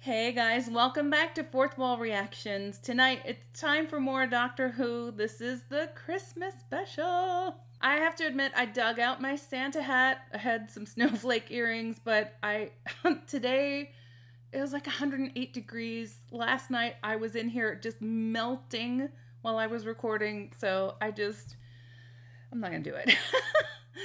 Hey guys, welcome back to Fourth Wall Reactions. Tonight it's time for more Doctor Who. This is the Christmas special. I have to admit I dug out my Santa hat. I had some snowflake earrings, but today it was like 108 degrees. Last night I was in here just melting while I was recording, so I'm not gonna do it.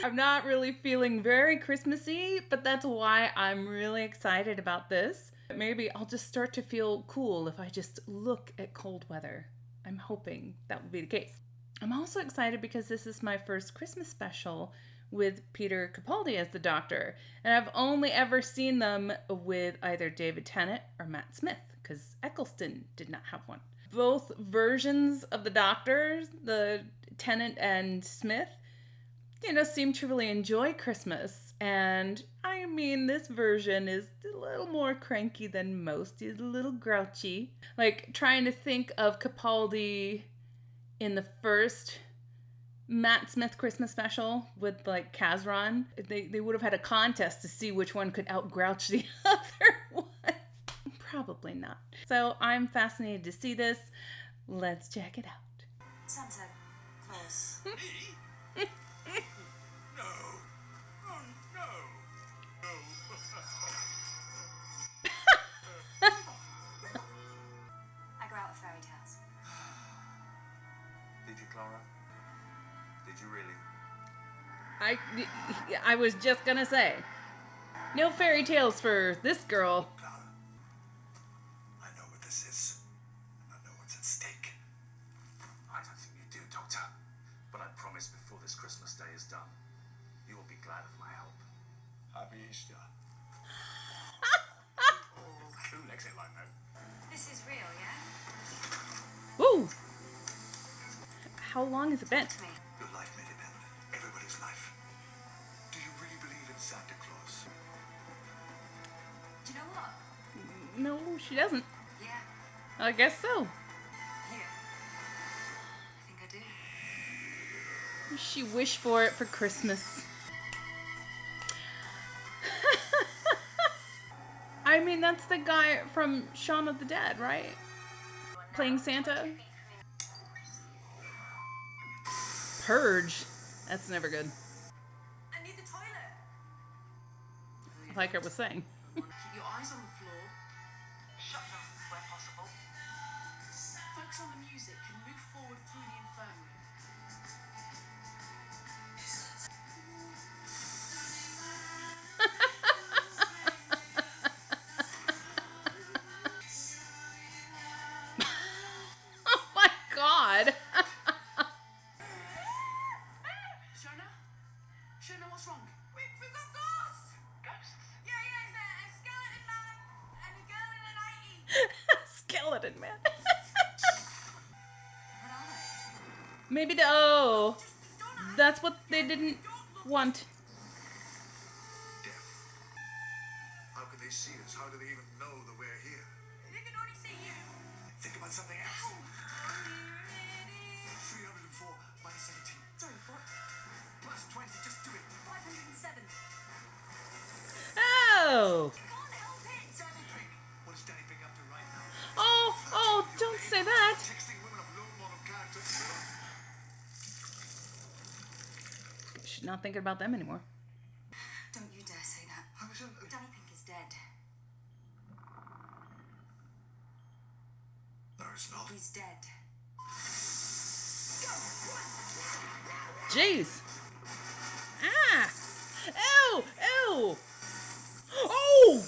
I'm not really feeling very Christmassy, but that's why I'm really excited about this. Maybe I'll just start to feel cool if I just look at cold weather. I'm hoping that will be the case. I'm also excited because this is my first Christmas special with Peter Capaldi as the Doctor. And I've only ever seen them with either David Tennant or Matt Smith, because Eccleston did not have one. Both versions of the Doctors, the Tennant and Smith, seem to really enjoy Christmas. And I mean, this version is a little more cranky than most. He's a little grouchy. Like, trying to think of Capaldi in the first Matt Smith Christmas special with, like, Kazran. They would have had a contest to see which one could out-grouch the other one. Probably not. So I'm fascinated to see this. Let's check it out. Santa Claus. Me? No. Oh, no. No. I grew out with fairy tales. Did you, Clara? Did you really? I was just gonna say, no fairy tales for this girl. Clara, I know what this is. I know what's at stake. I don't think you do, Doctor. But I promise before this Christmas day is done, you will be glad of my help. Happy Easter. Cool exit line, though. This is real, yeah? Woo! How long has it been? To me. Your life may depend on everybody's life. Do you really believe in Santa Claus? Do you know what? No, she doesn't. Yeah. I guess so. Yeah. I think I do. She wished for it for Christmas. I mean, that's the guy from Shaun of the Dead, right? Playing Santa. Purge. That's never good. I need the toilet. Like I was saying. Keep your eyes on the floor. Shut them where possible. Focus on the music and move forward through the infirmary. Oh my god! Shona, what's wrong? We've got ghosts. Ghosts? Yeah, it's a skeleton man and a girl in a nightie. Skeleton man. What are they? Maybe Just don't ask. that's what they didn't want. Deaf. How can they see us? How do they even know that we're here? They can only see you. Think about something else. 304 minus 17. Sorry, what? Plus 20. Just do it. 507. Oh! Can't help it. Pink. What is Danny Pink up to right now? Oh, don't say that. Texting women of low moral character. She's not thinking about them anymore. Don't you dare say that. I was Danny Pink is dead. No, it's not. He's dead. Jeez. Ah! Ew! Ew! Oh!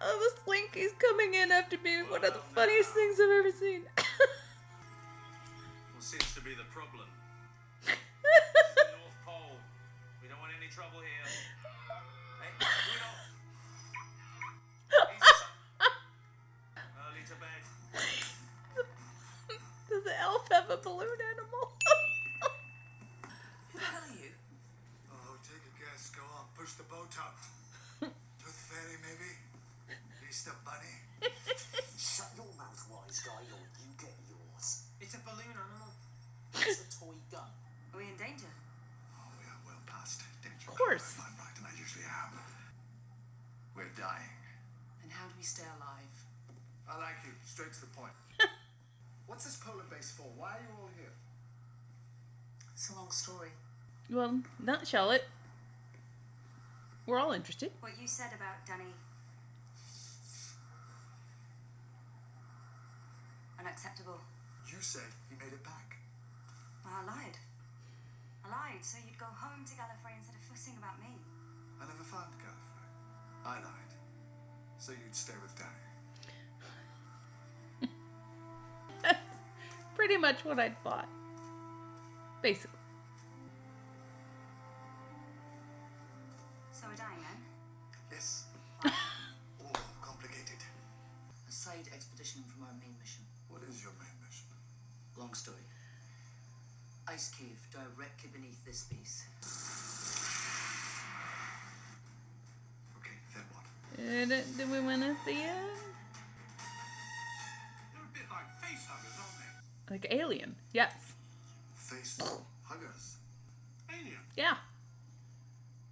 Oh, the Slinky's coming in after being one of the funniest things I've ever seen. What seems to be the problem? North Pole. We don't want any trouble here. Hey, Rudolph. a balloon animal. Who the hell are you? Oh, take a guess. Go on. Push the boat out. Tooth Fairy, maybe? Easter Bunny? Shut your mouth, wise guy, or you get yours. It's a balloon animal. It's a toy gun. Are we in danger? Oh, we are well past danger. Of course. I'm right, and I usually am. We're dying. And how do we stay alive? I like you. Straight to the point. What's this polar base for? Why are you all here? It's a long story. Well, nutshell it. We're all interested. What you said about Danny. Unacceptable. You said he made it back. Well, I lied. I lied so you'd go home to Gallifrey instead of fussing about me. I never found Gallifrey. I lied. So you'd stay with Danny. That's pretty much what I'd thought. Basically. So we're dying then? Yes. All complicated. A side expedition from our main mission. What is your main mission? Long story. Ice cave directly beneath this base. Okay, then what? Do we want to see it? They're a bit like facehuggers, aren't they? Like Alien. Yes. Face huggers. Alien. Yeah.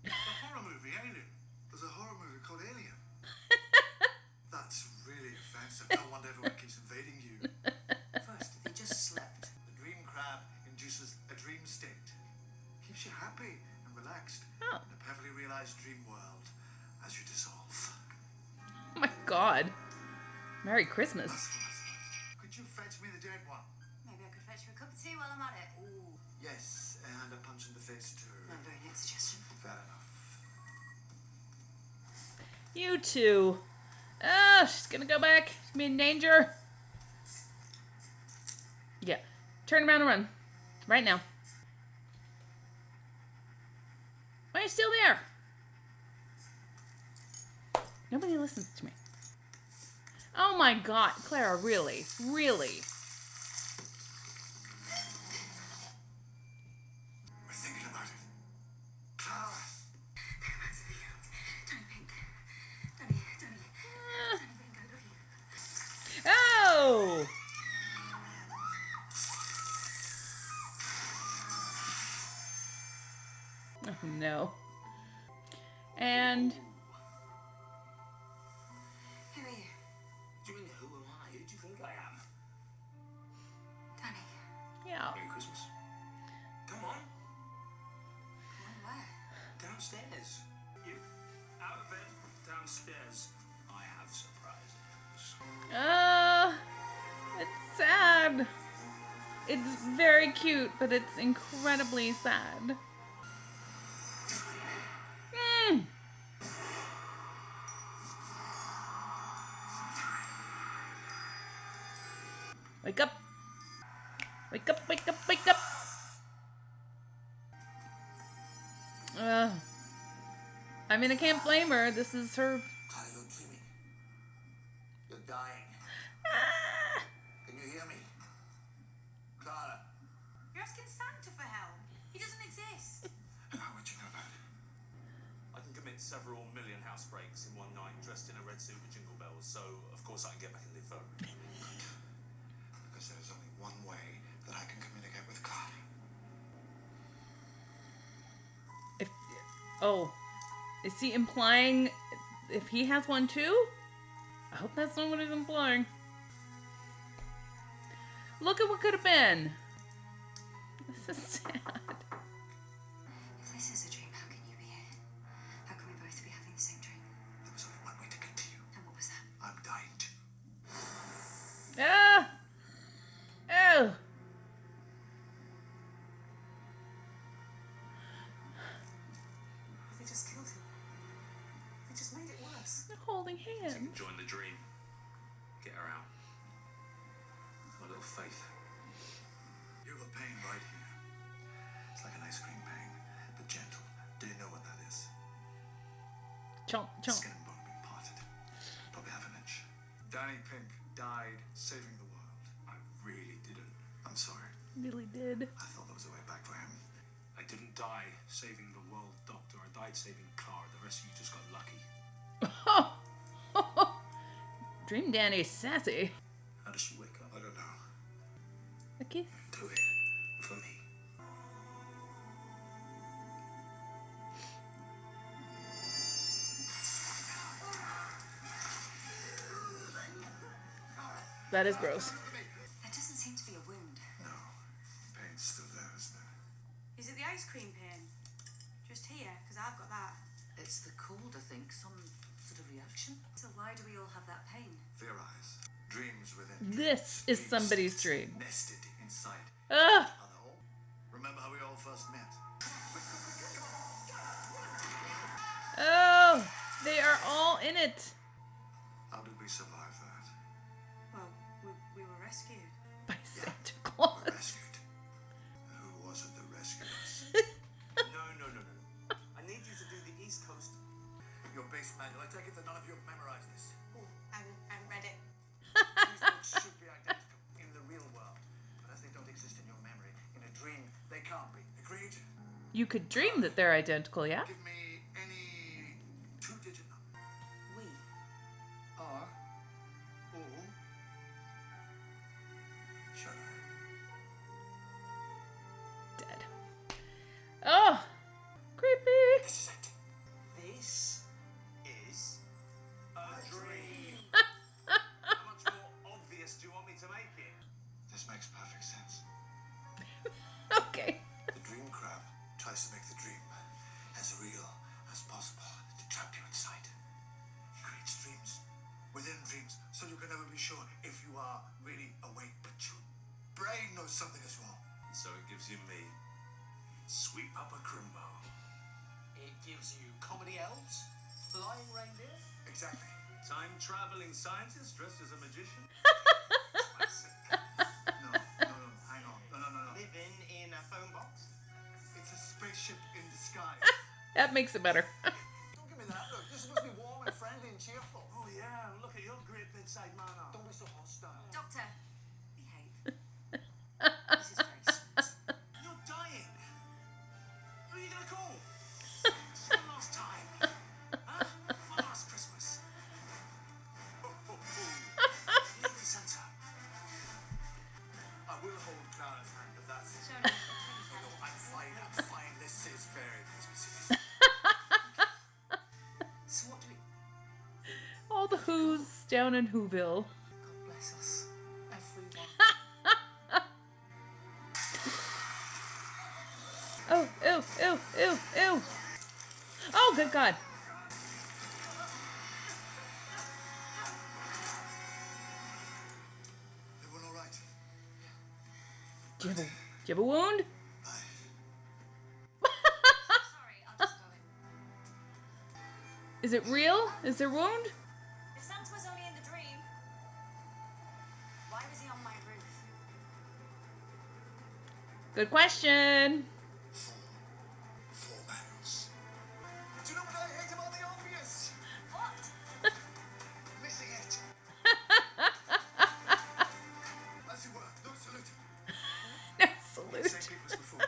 The horror movie, Alien. There's a horror movie called Alien. That's really offensive. No wonder everyone keeps invading you. First, they just slept. The dream crab induces a dream state. Keeps you happy and relaxed Oh. in a perfectly realized dream world as you dissolve. Oh my god. Merry Christmas. Could you fetch me the dead one? Maybe I could fetch you a cup of tea while I'm at it. Ooh. Yes, and a punch in the face too. No, very neat suggestion. Fair enough. You two. Oh, she's gonna go back. She's gonna be in danger. Yeah. Turn around and run. Right now. Why are you still there? Nobody listens to me. Oh my god, Clara, really? Really? We're thinking about it. Clara. Danny Pink. Danny Pink, I love you. Oh! Oh no. And Who are you? Do you mean who am I? Who do you think I am? Danny. yeah. Merry Christmas. Come on, Come on, where? downstairs. You, out of bed, downstairs. I have surprises. It's sad. It's very cute, but it's incredibly sad. Mm. Wake up. Wake up, wake up, wake up. I mean, I can't blame her. This is her. Clara, you're dreaming. You're dying. Ah! Can you hear me? Clara. You're asking Santa for help. He doesn't exist. How would you know that? I can commit several million housebreaks in one night dressed in a red suit with jingle bells, so of course I can get back and live forever. Because there's only one way that I can communicate with Clara. Oh, is he implying if he has one too? I hope that's not what he's implying. Look at what could have been. This is sad. If this is a dream, how can you be here? How can we both be having the same dream? There was only one way to get to you. And what was that? I'm dying too. Ah! Oh! They just killed him. They just made it worse. They're holding You hands. can join the dream. Get her out. My little faith. You have a pain right here. It's like an ice cream pain, but gentle. Do you know what that is? Chomp, chomp. Skin and bone being parted. Probably half an inch. Danny Pink died saving the world. I really didn't. I'm sorry. Really did. I thought there was a way back for him. I didn't die saving the world, Doctor. I died saving Clara. The rest of you just got lucky. Dream Danny's sassy. How does she wake up? I don't know. A kiss. Do it for me. That is gross. There doesn't seem to be a wound. No. Pain's still there, isn't it? Is it the ice cream pain? Just here, because I've got that. It's the cold, I think. Some sort of reaction. So why do we all have that pain? Theorize. Dreams within This is somebody's dream. nested inside Ugh. other hole. Remember how we all first met? Oh, they are all in it. How did we survive that? Well, we were rescued. By Santa Claus. Rescued. Who was it that rescued us? No. I need you to do the East Coast. Your base manual. I take it that none of you have memorized this. Oh, I'm read it. These books should be identical in the real world. But as they don't exist in your memory, in a dream, they can't be. Agreed? You could dream that they're identical, yeah? Give me any two-digit number. We are All. Shut up. Dead. Oh, creepy. This is it. This is a dream. How much more obvious do you want me to make it? This makes perfect sense. Okay. The dream crab tries to make the dream as real as possible to trap you inside. He creates dreams within dreams so you can never be sure if you are really awake, but your brain knows something is wrong. And so it gives you me, Sweet Papa Crimbo. It gives you comedy elves, flying reindeer. Exactly. Time-traveling scientist dressed as a magician. No, hang on. No. Living in a phone box. It's a spaceship in disguise. That makes it better. Don't give me that. Look, this is supposed to be warm and friendly and cheerful. Oh yeah, look at your great bedside manner. Don't be so hostile. Doctor, behave. This is very sweet. You're dying. Who are you gonna call? It's the last time. Huh? For last Christmas. Leave me, Santa. I will hold Clara's hand, but that's it. Sorry. No, I'm fine. This is very Christmassy. So what do we... All the Who's down in Whoville. God bless us. Everyone. Oh, ew. Oh, good God. Everyone all right? Do you have a wound? Sorry, I'll just go in. Is it real? Is there wound? If Santa was only in the dream, why was he on my roof? Good question. Four manuals. Do you know what I hate about the obvious? What? Missing it. As you were, no salute. Absolute. Same people as before.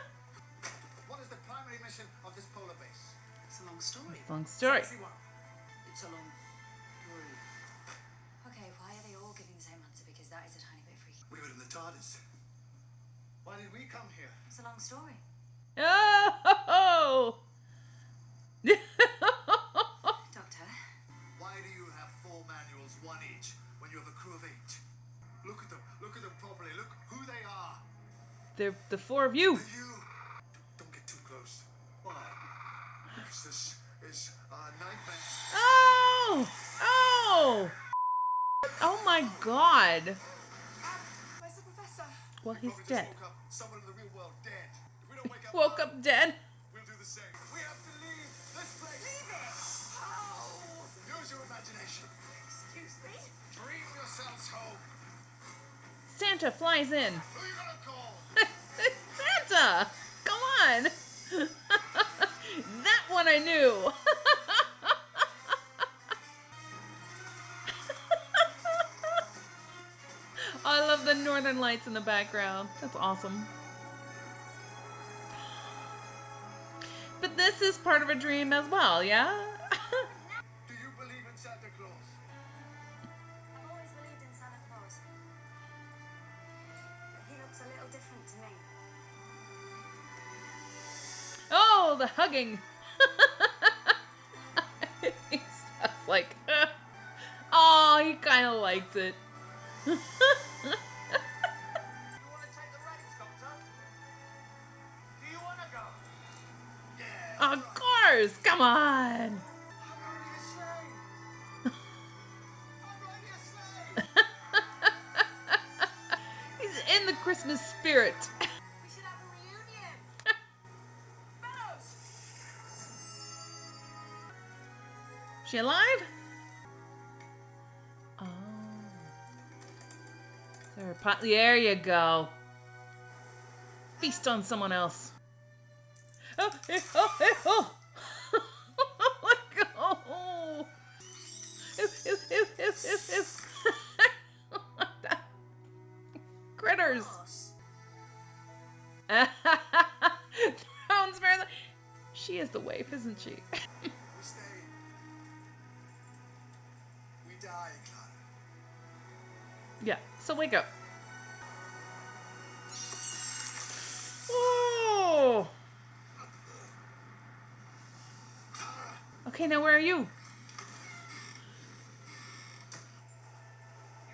What is the primary mission of this polar base? It's a long story. Long story. Everyone. It's a long story. Okay, why are they all giving the same answer? Because that is a tiny bit freaky. We were in the TARDIS. Why did we come here? It's a long story. Oh! Doctor, Why do you have four manuals, one each, when you have a crew of 8? Look at them. Look at them properly. Look who they are. They're the four of you. You. Don't get too close. Why? Because this is a nightmare. Oh! Oh my God. Where's the professor? Well, he's Probably dead. just woke up someone in the real world dead. If we don't wake up, Woke up dead. we'll do the same. We have to leave this place. Leave it. How? Use your imagination. Excuse me? Dream yourselves home. Santa flies in. Who are you gonna call? Santa! Come on! That one I knew. I love the northern lights in the background. That's awesome. is part of a dream as well, yeah? Do you believe in Santa Claus? I've always believed in Santa Claus. But he looks a little different to me. Oh, the hugging. He's just like, oh, he kind of likes it. You want to take the reins, Doctor? Do you want to go? Yeah. Of course, come on. I'm riding a sleigh. I'm riding a sleigh. He's in the Christmas spirit. We should have a reunion. Bellows! She alive? Oh. There you go. Feast on someone else. Oh, oh. Oh. Ew. Critters. Thrones Mary. She is the waif, isn't she? We stay. We die, Clara. Yeah, so wake up. Oh! Okay, now where are you? You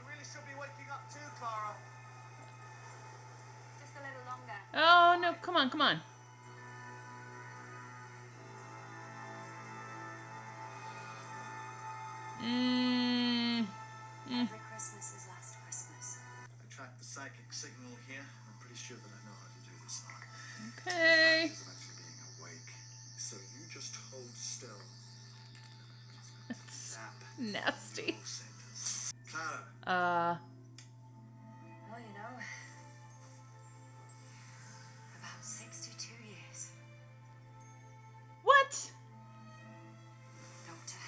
really should be waking up too, Clara. Just a little longer. Oh, no, come on. Every Christmas is last Christmas. I tracked the psychic signal here. I'm pretty sure that I know how to do this now. Okay. I'm actually being awake. So you just hold still. Zap. Nasty. Little Santas. Clara, Well, you know, about 62 years. What? Doctor,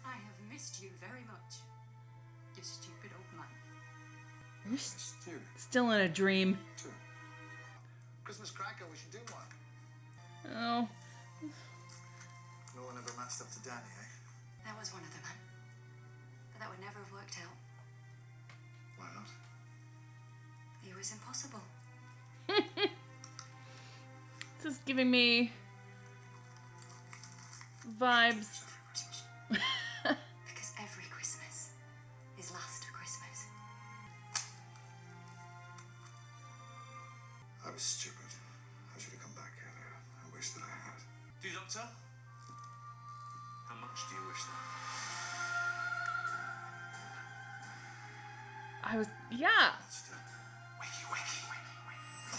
I have missed you very much. You stupid old man. missed you Still in a dream. too. Christmas cracker, we should do one. Oh. No one ever matched up to Danny, eh? That was one of them, man. But that would never have worked out. Why not? He was impossible. This is giving me vibes. Because every Christmas is last Christmas. I was stupid. I should have come back earlier. I wish that I had. Do you, Doctor? How much do you wish that? Yeah. Still. Wakey, wakey, wakey, wakey.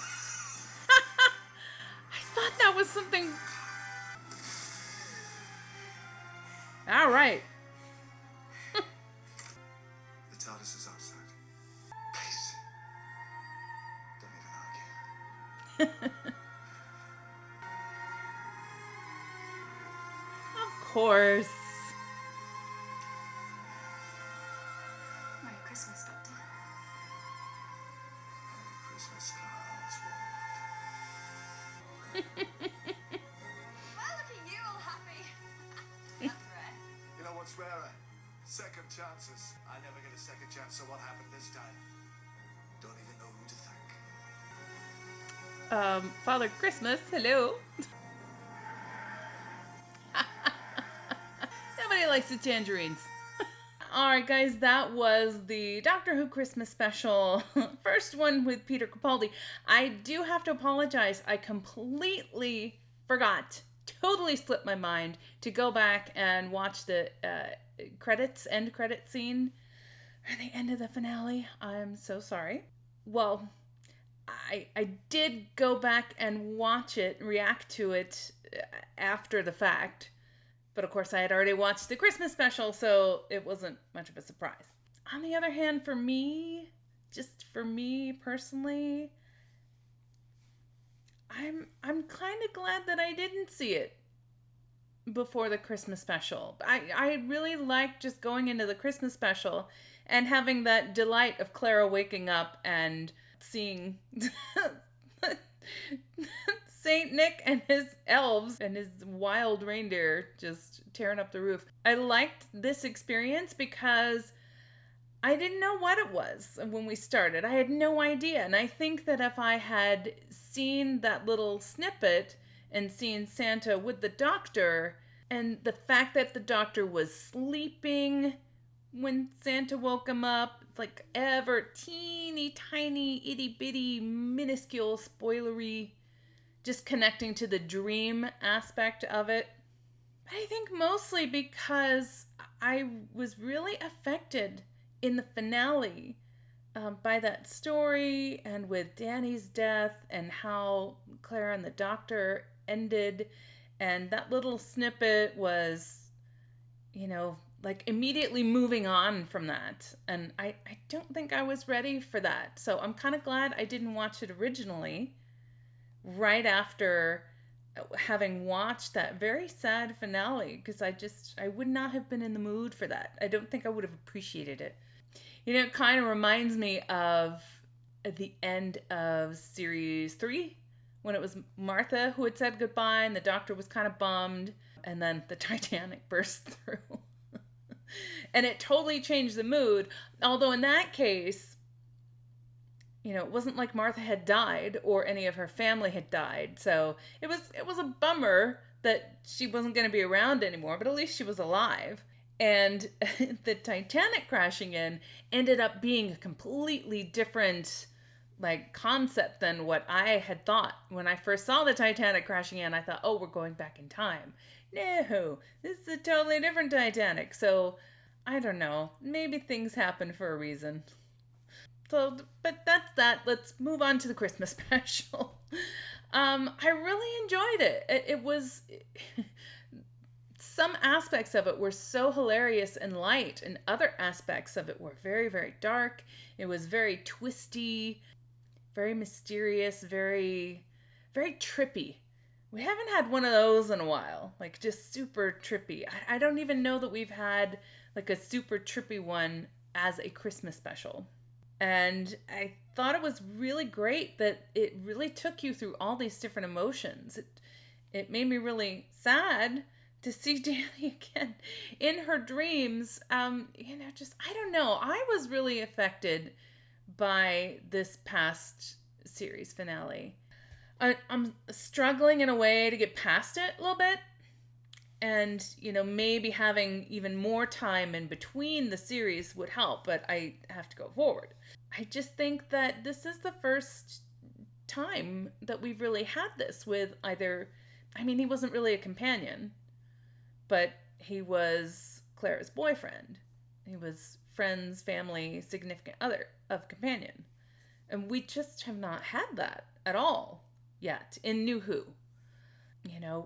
I thought that was something. All right. The TARDIS is outside. Please. Don't even argue. Of course. Merry Christmas, Doctor. Merry Christmas, Clara Oswald. Well, look at you all happy. That's rare. You know what's rarer? Second chances. I never get a second chance, so what happened this time? Don't even know who to thank. Father Christmas, hello. Nobody likes the tangerines. Alright guys, that was the Doctor Who Christmas special. First one with Peter Capaldi. I do have to apologize. I completely forgot, totally slipped my mind to go back and watch the end credit scene or the end of the finale. I'm so sorry. Well, I did go back and watch it, react to it after the fact. But of course, I had already watched the Christmas special, so it wasn't much of a surprise. On the other hand, for me, just for me personally, I'm kind of glad that I didn't see it before the Christmas special. I really like just going into the Christmas special and having that delight of Clara waking up and seeing Saint Nick and his elves and his wild reindeer just tearing up the roof. I liked this experience because I didn't know what it was when we started. I had no idea. And I think that if I had seen that little snippet and seen Santa with the doctor, and the fact that the doctor was sleeping when Santa woke him up, it's like ever teeny tiny, itty bitty, minuscule, spoilery, just connecting to the dream aspect of it. I think mostly because I was really affected in the finale by that story and with Danny's death and how Clara and the doctor ended. And that little snippet was, like immediately moving on from that. And I don't think I was ready for that. So I'm kind of glad I didn't watch it originally right after having watched that very sad finale, because I would not have been in the mood for that. I don't think I would have appreciated it. It kind of reminds me of the end of series 3 when it was Martha who had said goodbye and the doctor was kind of bummed, and then the Titanic burst through. And it totally changed the mood. Although in that case, it wasn't like Martha had died or any of her family had died. So it was a bummer that she wasn't going to be around anymore, but at least she was alive. And the Titanic crashing in ended up being a completely different concept than what I had thought. When I first saw the Titanic crashing in, I thought, oh, we're going back in time. No, this is a totally different Titanic. So I don't know. Maybe things happen for a reason. So, but that's that. Let's move on to the Christmas special. I really enjoyed it. It was... Some aspects of it were so hilarious and light, and other aspects of it were very, very dark. It was very twisty, very mysterious, very, very trippy. We haven't had one of those in a while, just super trippy. I don't even know that we've had a super trippy one as a Christmas special. And I thought it was really great that it really took you through all these different emotions. It made me really sad to see Danny again in her dreams. I don't know. I was really affected by this past series finale. I'm struggling in a way to get past it a little bit. And, maybe having even more time in between the series would help, but I have to go forward. I just think that this is the first time that we've really had this with he wasn't really a companion, but he was Clara's boyfriend. He was friends, family, significant other of companion. And we just have not had that at all yet in New Who.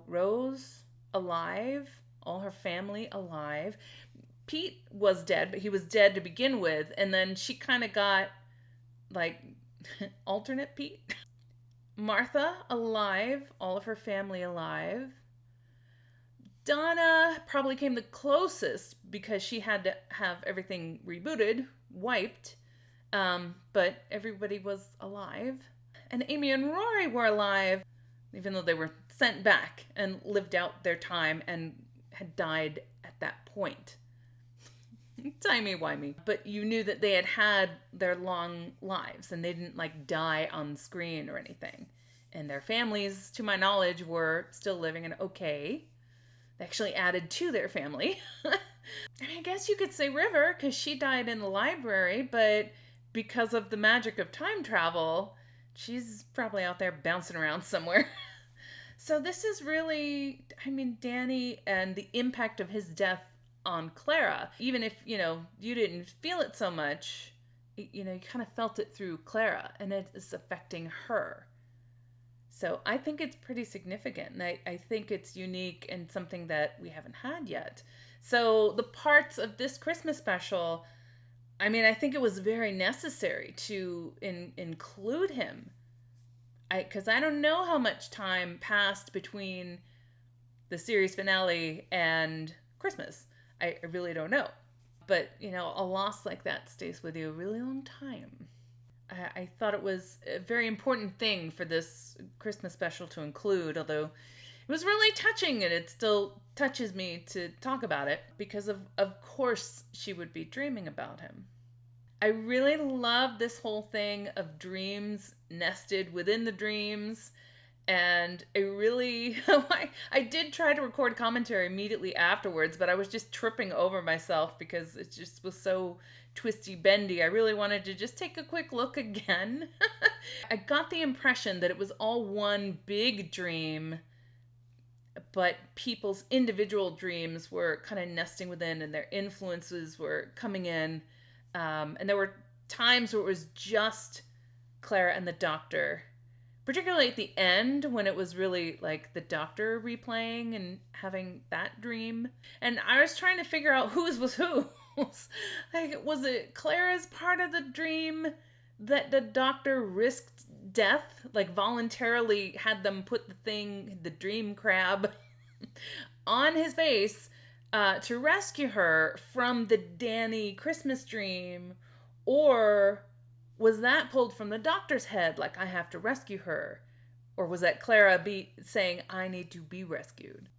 Rose alive, all her family alive. Pete was dead, but he was dead to begin with. And then she kind of got alternate Pete. Martha alive, all of her family alive. Donna probably came the closest because she had to have everything rebooted, wiped, but everybody was alive. And Amy and Rory were alive, even though they were sent back and lived out their time and had died at that point. Timey-wimey. But you knew that they had had their long lives and they didn't die on screen or anything. And their families, to my knowledge, were still living and okay. They actually added to their family. I guess you could say River, because she died in the library, but because of the magic of time travel, she's probably out there bouncing around somewhere. So this is really, Danny and the impact of his death on Clara. Even if, you didn't feel it so much, you kind of felt it through Clara, and it is affecting her. So I think it's pretty significant, and I think it's unique and something that we haven't had yet. So the parts of this Christmas special, I think it was very necessary to include him. Because I don't know how much time passed between the series finale and Christmas. I really don't know. But, a loss like that stays with you a really long time. I thought it was a very important thing for this Christmas special to include, although it was really touching and it still touches me to talk about it because of course she would be dreaming about him. I really love this whole thing of dreams nested within the dreams. And I did try to record commentary immediately afterwards, but I was just tripping over myself because it just was so twisty bendy. I really wanted to just take a quick look again. I got the impression that it was all one big dream, but people's individual dreams were kind of nesting within and their influences were coming in. And there were times where it was just Clara and the doctor, particularly at the end when it was really like the doctor replaying and having that dream. And I was trying to figure out whose was who. Like, was it Clara's part of the dream that the doctor risked death, like voluntarily had them put the dream crab, on his face to rescue her from the Danny Christmas dream? Or was that pulled from the doctor's head, like, I have to rescue her? Or was that Clara saying, I need to be rescued?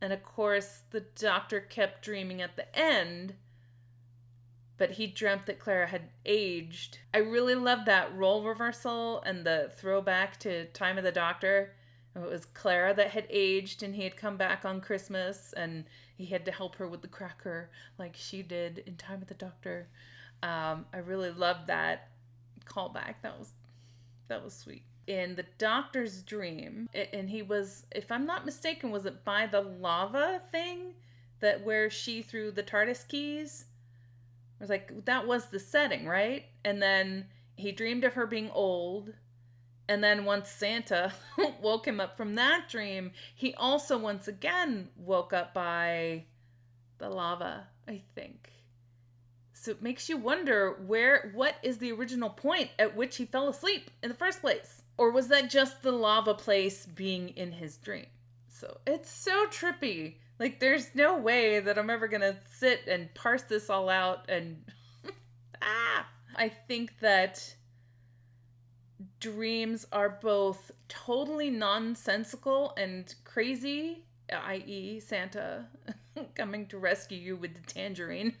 And of course, the doctor kept dreaming at the end, but he dreamt that Clara had aged. I really love that role reversal and the throwback to Time of the Doctor. It was Clara that had aged and he had come back on Christmas and he had to help her with the cracker like she did in Time of the Doctor. I really loved that callback. That was sweet. In the doctor's dream, and he was, if I'm not mistaken, was it by the lava thing where she threw the TARDIS keys? I was like, that was the setting, right? And then he dreamed of her being old. And then once Santa woke him up from that dream, he also once again woke up by the lava, I think. So it makes you wonder what is the original point at which he fell asleep in the first place? Or was that just the lava place being in his dream? So it's so trippy. Like, there's no way that I'm ever gonna sit and parse this all out and I think that dreams are both totally nonsensical and crazy, i.e. Santa coming to rescue you with the tangerine.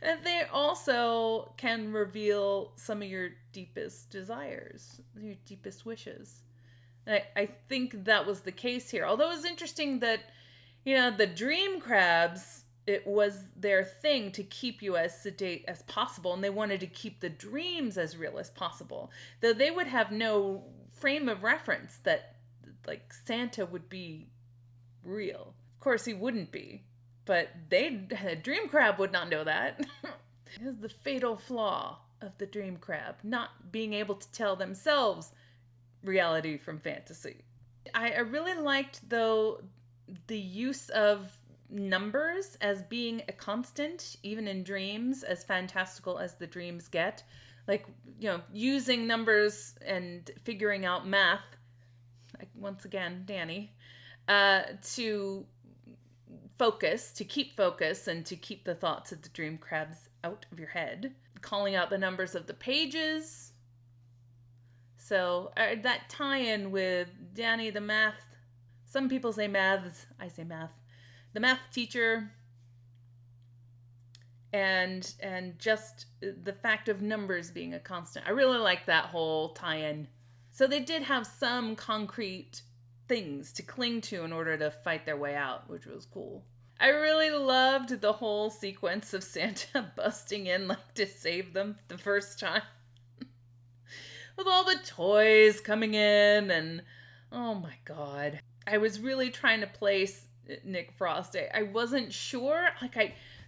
And they also can reveal some of your deepest desires, your deepest wishes. And I think that was the case here. Although it was interesting that, the dream crabs, it was their thing to keep you as sedate as possible, and they wanted to keep the dreams as real as possible. Though they would have no frame of reference that, like, Santa would be real. Of course, he wouldn't be. But a dream crab would not know that. It is the fatal flaw of the dream crab, not being able to tell themselves reality from fantasy. I really liked, though, the use of numbers as being a constant, even in dreams, as fantastical as the dreams get. Like, using numbers and figuring out math, like, once again, Danny, to keep focus and to keep the thoughts of the dream crabs out of your head. Calling out the numbers of the pages. So that tie-in with Danny the math, some people say maths, I say math, the math teacher, and just the fact of numbers being a constant. I really like that whole tie-in. So they did have some concrete things to cling to in order to fight their way out, which was cool. I really loved the whole sequence of Santa busting in, like, to save them the first time. With all the toys coming in, and oh my god. I was really trying to place Nick Frost. I wasn't sure,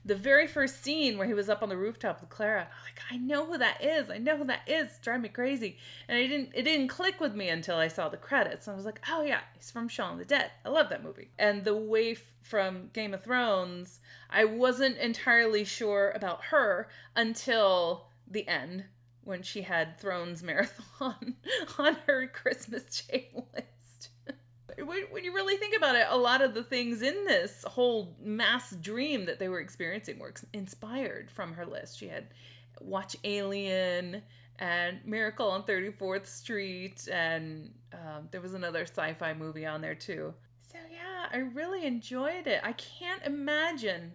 the very first scene where he was up on the rooftop with Clara, I know who that is. It's driving me crazy. And it didn't click with me until I saw the credits. And I was like, oh yeah, he's from Shaun of the Dead. I love that movie. And the waif from Game of Thrones, I wasn't entirely sure about her until the end, when she had Thrones Marathon on her Christmas playlist. When you really think about it, a lot of the things in this whole mass dream that they were experiencing were inspired from her list. She had Watch Alien and Miracle on 34th Street, and there was another sci-fi movie on there too. So yeah, I really enjoyed it. I can't imagine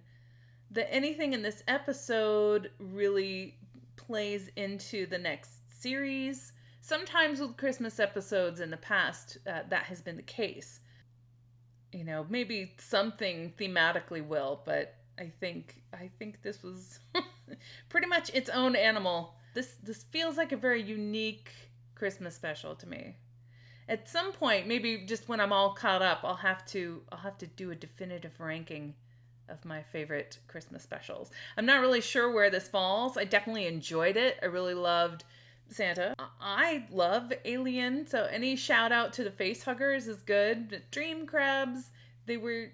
that anything in this episode really plays into the next series. Sometimes with Christmas episodes in the past, that has been the case. You know, maybe something thematically will, but I think this was pretty much its own animal. This feels like a very unique Christmas special to me. At some point, maybe just when I'm all caught up, I'll have to do a definitive ranking of my favorite Christmas specials. I'm not really sure where this falls. I definitely enjoyed it. I really loved Santa. I love Alien, so any shout out to the face huggers is good. The dream crabs, they were,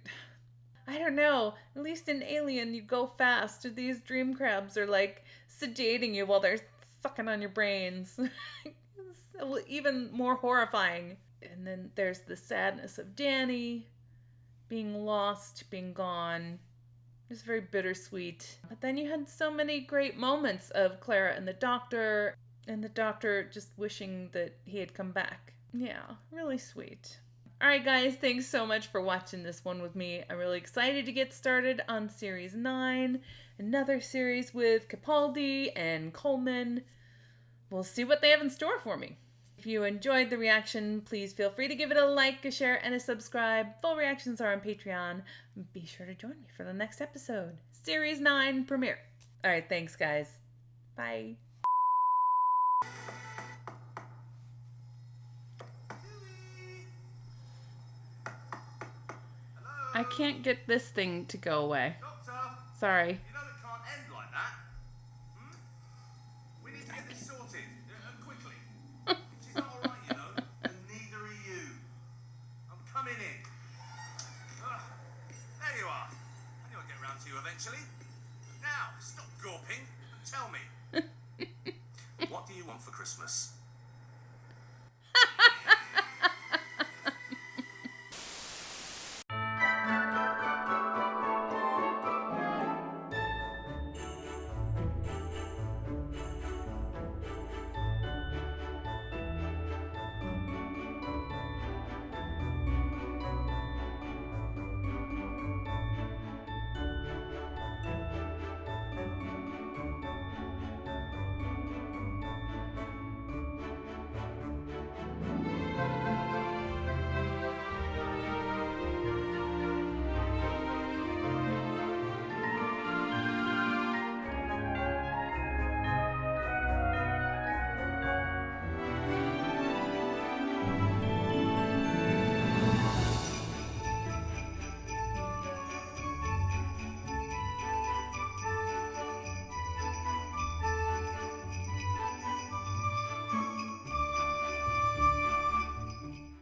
I don't know, at least in Alien you go fast. These dream crabs are like sedating you while they're sucking on your brains. It's even more horrifying. And then there's the sadness of Danny being lost, being gone. It was very bittersweet. But then you had so many great moments of Clara and the doctor just wishing that he had come back. Yeah, really sweet. Alright guys, thanks so much for watching this one with me. I'm really excited to get started on Series 9, another series with Capaldi and Coleman. We'll see what they have in store for me. If you enjoyed the reaction, please feel free to give it a like, a share, and a subscribe. Full reactions are on Patreon. Be sure to join me for the next episode. Series 9 premiere. Alright, thanks guys. Bye. I can't get this thing to go away. Doctor, Sorry. you know it can't end like that. We need to get this sorted, quickly. She's not alright, you know, and neither are you. I'm coming in. There you are. I knew I'd get round to you eventually. Now, stop gawping and tell me. What do you want for Christmas?